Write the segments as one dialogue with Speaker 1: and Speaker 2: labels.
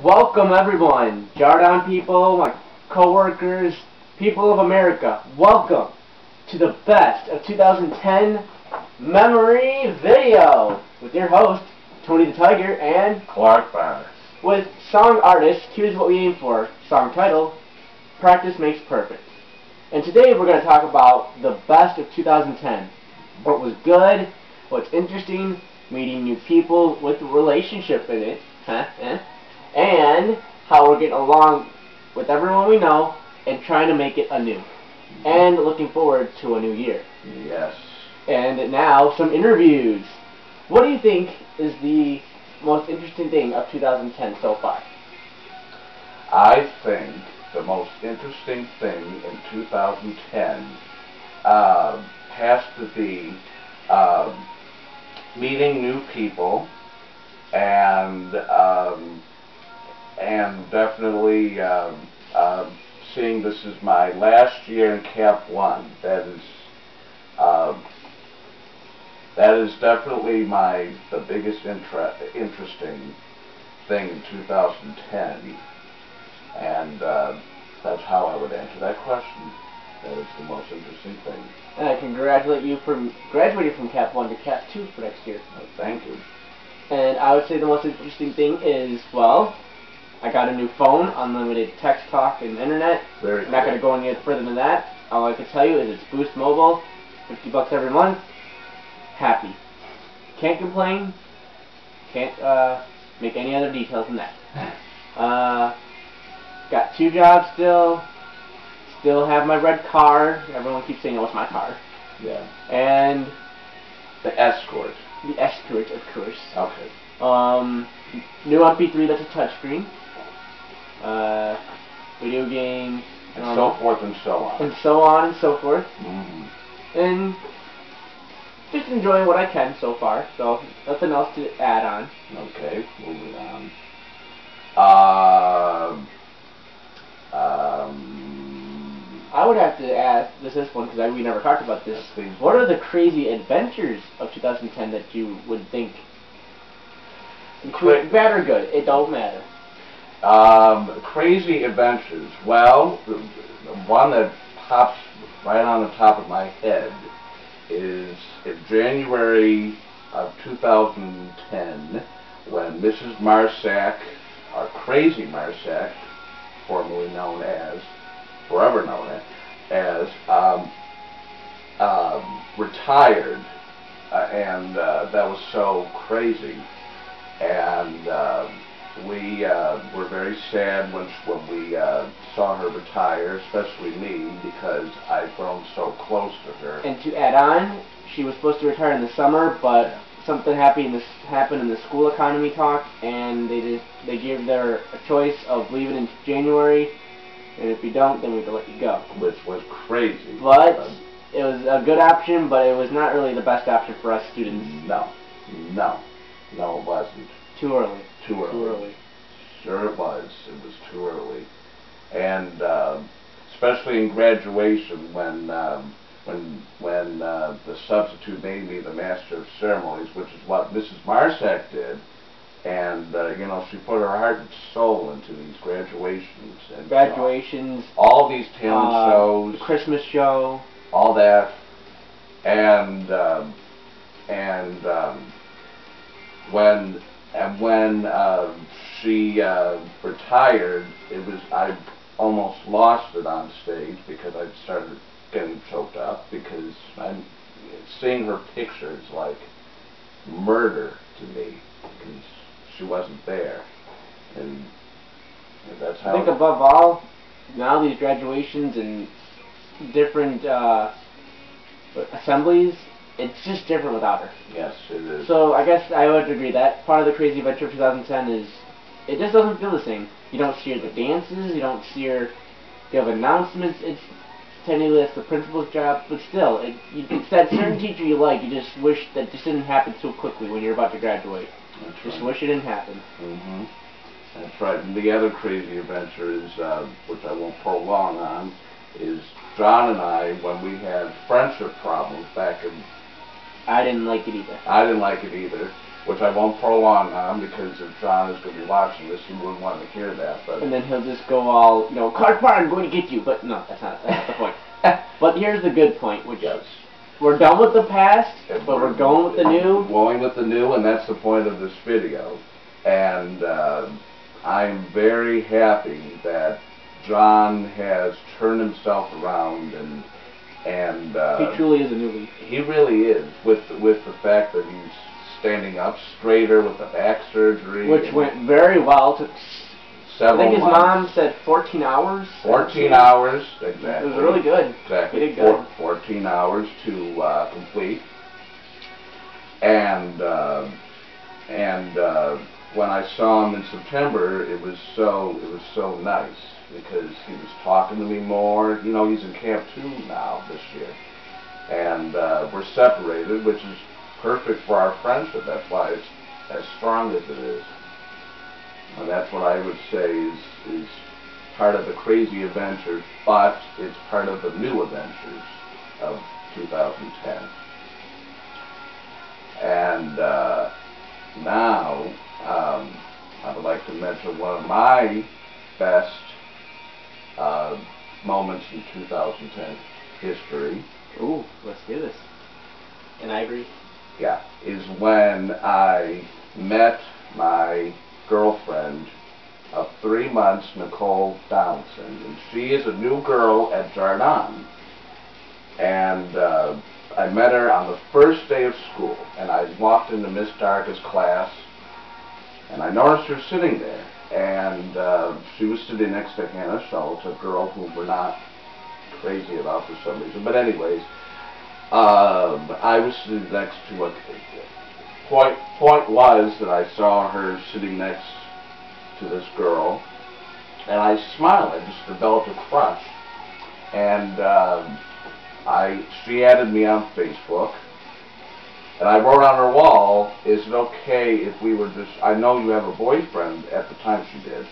Speaker 1: Welcome everyone, Jardon people, my co-workers, people of America. Welcome to the best of 2010 memory video with your host, Tony the Tiger and
Speaker 2: Clark Barnes.
Speaker 1: With song artist, here's what we aim for. Song title, Practice Makes Perfect. And today we're going to talk about the best of 2010. What was good, what's interesting, meeting new people with a relationship in it, and how we're getting along with everyone we know and trying to make it anew. And looking forward to a new year.
Speaker 2: Yes.
Speaker 1: And now, some interviews. What do you think is the most interesting thing of 2010 so far?
Speaker 2: I think the most interesting thing in 2010 has to be meeting new people and definitely seeing this is my last year in Cap 1. That is definitely the biggest interesting thing in 2010, and that's how I would answer that question. That is the most interesting thing.
Speaker 1: And I congratulate you for graduating from Cap 1 to Cap 2 for next year.
Speaker 2: Well, thank you.
Speaker 1: And I would say the most interesting thing is, well, I got a new phone, unlimited text talk and internet.
Speaker 2: Very
Speaker 1: I'm not going to go any further than that. All I can tell you is it's Boost Mobile, $50 every month. Happy. Can't complain. Can't make any other details than that. Got 2 jobs still. Still have my red car. Everyone keeps saying, oh, it's my car.
Speaker 2: Yeah.
Speaker 1: And
Speaker 2: the Escort.
Speaker 1: The Escort, of course.
Speaker 2: Okay.
Speaker 1: New MP3 that's a touchscreen. Video games.
Speaker 2: And so forth and so on.
Speaker 1: And so on and so forth.
Speaker 2: Mm-hmm.
Speaker 1: And just enjoying what I can so far. So nothing else to add on.
Speaker 2: Okay, moving on.
Speaker 1: I would have to ask this one because we never talked about this.
Speaker 2: Please.
Speaker 1: What are the crazy adventures of 2010 that you would think bad or good? It don't matter.
Speaker 2: Crazy adventures. Well, the one that pops right on the top of my head is in January of 2010 when Mrs. Marsack, our crazy Marsack, formerly known as, forever known as, retired, and that was so crazy, and we were very sad when we saw her retire, especially me, because I've grown so close to her.
Speaker 1: And to add on, she was supposed to retire in the summer, but something happened in the school economy talk, and they gave their a choice of leaving in January, and if you don't, then we have to let you go.
Speaker 2: Which was crazy.
Speaker 1: But it was a good option, but it was not really the best option for us students.
Speaker 2: No, it wasn't.
Speaker 1: Too early.
Speaker 2: Too early. Sure it was. It was too early. And especially in graduation when the substitute made me the master of ceremonies, which is what Mrs. Marsack did, and you know, she put her heart and soul into these graduations and all these talent shows,
Speaker 1: the Christmas show,
Speaker 2: all that, and when she retired, I almost lost it on stage because I started getting choked up because seeing her picture is like murder to me because she wasn't there, and that's how.
Speaker 1: I think above all, now these graduations and different assemblies, it's just different without her.
Speaker 2: Yes, it is.
Speaker 1: So I guess I would agree that part of the crazy adventure of 2010 is it just doesn't feel the same. You don't see her at the dances, you don't see her give announcements. It's technically that's the principal's job, but still, it's that certain teacher you like. You just wish that this didn't happen so quickly when you're about to graduate.
Speaker 2: That's
Speaker 1: just
Speaker 2: right.
Speaker 1: wish it didn't happen.
Speaker 2: Mm-hmm. That's right. And the other crazy adventure is, which I won't prolong on, is John and I, when we had friendship problems back in
Speaker 1: I didn't like it either.
Speaker 2: I didn't like it either. which I won't prolong on because if John is going to be watching this, he wouldn't want to hear that. But
Speaker 1: and then he'll just go all, Clark Parr, I'm going to get you. But no, that's not the point. But here's the good point, which is we're done with the past, but we're going with the new.
Speaker 2: Going with the new, and that's the point of this video. And I'm very happy that John has turned himself around, and
Speaker 1: he truly is a new leaf.
Speaker 2: He really is, with the fact that he's standing up straighter with the back surgery,
Speaker 1: which went very well. Took
Speaker 2: several
Speaker 1: I think his
Speaker 2: months.
Speaker 1: mom said 14 hours.
Speaker 2: 14 hours, exactly.
Speaker 1: It was really good.
Speaker 2: Exactly.
Speaker 1: He did good.
Speaker 2: 14 hours to complete. And when I saw him in September, it was so nice because he was talking to me more. You know, he's in Camp 2 now this year, and we're separated, which is perfect for our friendship. That's why it's as strong as it is. And that's what I would say is part of the crazy adventures, but it's part of the new adventures of 2010. And now I would like to mention one of my best moments in 2010 history.
Speaker 1: Ooh, let's do this. And I agree.
Speaker 2: Yeah, is when I met my girlfriend of 3 months, Nicole Downson, and she is a new girl at Jardin. And I met her on the first day of school, and I walked into Miss Darka's class, and I noticed her sitting there, and she was sitting next to Hannah Schultz, a girl whom we're not crazy about for some reason. But anyways, I was sitting next to a point was that I saw her sitting next to this girl, and I smiled. I just developed a crush, and she added me on Facebook, and I wrote on her wall, "Is it okay if we were just? I know you have a boyfriend." At the time, she did.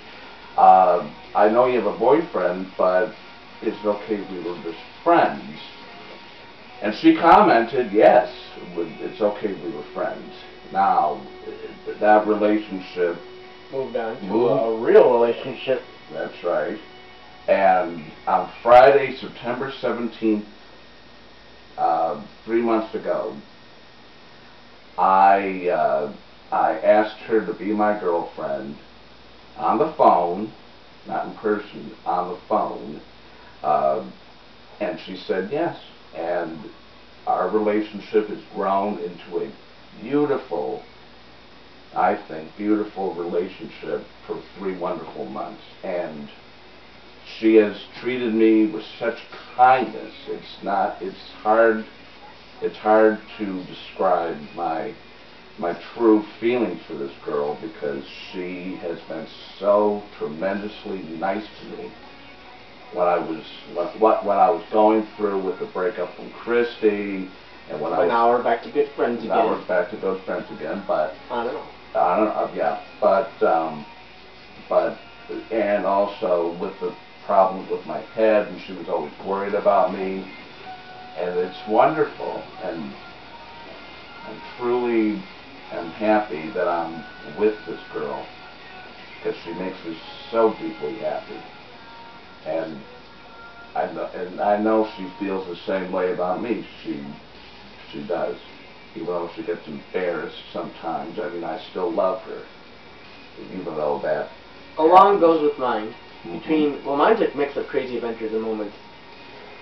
Speaker 2: I know you have a boyfriend, but is it okay if we were just friends? And she commented, "Yes, it's okay if we were friends." Now, that relationship
Speaker 1: moved on to a real relationship.
Speaker 2: That's right. And on Friday, September 17th, 3 months ago, I asked her to be my girlfriend on the phone, not in person, on the phone, and she said yes. And our relationship has grown into a beautiful, I think, beautiful relationship for 3 wonderful months. And she has treated me with such kindness. It's hard to describe my true feelings for this girl, because she has been so tremendously nice to me. When I was going through with the breakup from Christy, and
Speaker 1: now we're back to good friends again.
Speaker 2: Now we're back to good friends again, but
Speaker 1: I don't know.
Speaker 2: Yeah, but and also with the problems with my head, and she was always worried about me, and it's wonderful, and I'm truly am happy that I'm with this girl, because she makes me so deeply happy. And I know she feels the same way about me. She does. Even though she gets embarrassed sometimes, I mean, I still love her. Even though that...
Speaker 1: Along goes with mine. Mine's a mix of crazy adventures and moments.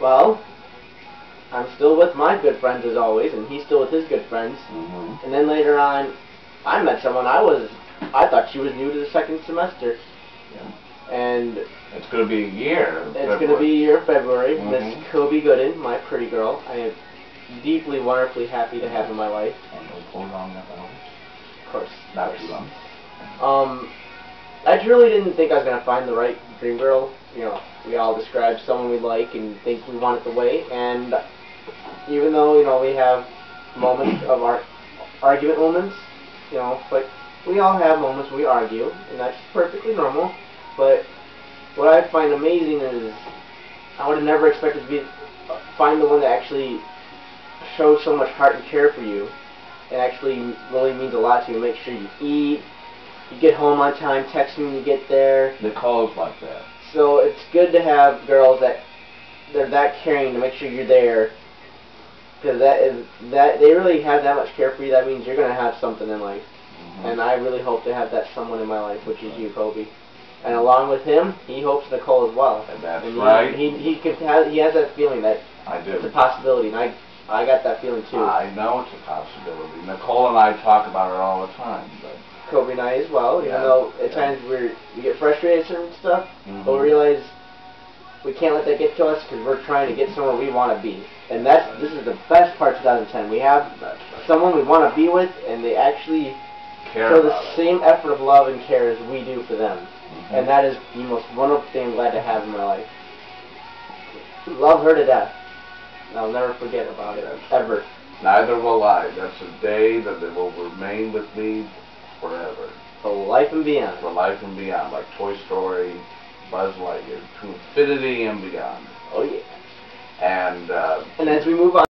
Speaker 1: Well, I'm still with my good friends as always, and he's still with his good friends. And then later on, I met someone I thought she was new to the second semester.
Speaker 2: Yeah.
Speaker 1: And
Speaker 2: it's going to be a year.
Speaker 1: It's going to be a year, February. Miss Kobe Gooden, my pretty girl. I am deeply, wonderfully happy to have in my life.
Speaker 2: And don't go wrong about it.
Speaker 1: Of course.
Speaker 2: Not too long.
Speaker 1: I truly didn't think I was going to find the right dream girl. You know, we all describe someone we like and think we want it the way. And even though, we have moments of our argument moments, but we all have moments where we argue, and that's perfectly normal. But what I find amazing is I would have never expected to find the one that actually shows so much heart and care for you, it actually really means a lot to you. Make sure you eat, you get home on time, text me when you get there.
Speaker 2: Nicole's like that.
Speaker 1: So it's good to have girls that they're that caring to make sure you're there, because that they really have that much care for you. That means you're gonna have something in life, and I really hope to have that someone in my life, which is you, Kobe. And along with him, he hopes Nicole as well.
Speaker 2: And that's right.
Speaker 1: He has that feeling that
Speaker 2: I do.
Speaker 1: It's a possibility, and I got that feeling too.
Speaker 2: I know it's a possibility. Nicole and I talk about it all the time. But
Speaker 1: Kobe and I as well, even though at times we get frustrated at certain stuff, but we realize we can't let that get to us because we're trying to get somewhere we want to be. And this is the best part of 2010. We have someone we want to be with, and they actually show the same effort of love and care as we do for them. And that is the most wonderful thing I'm glad to have in my life. Love her to death. I'll never forget about it, ever.
Speaker 2: Neither will I. That's a day that it will remain with me forever.
Speaker 1: For life and beyond.
Speaker 2: For life and beyond, like Toy Story, Buzz Lightyear, to infinity and beyond.
Speaker 1: Oh yeah.
Speaker 2: And
Speaker 1: as we move on.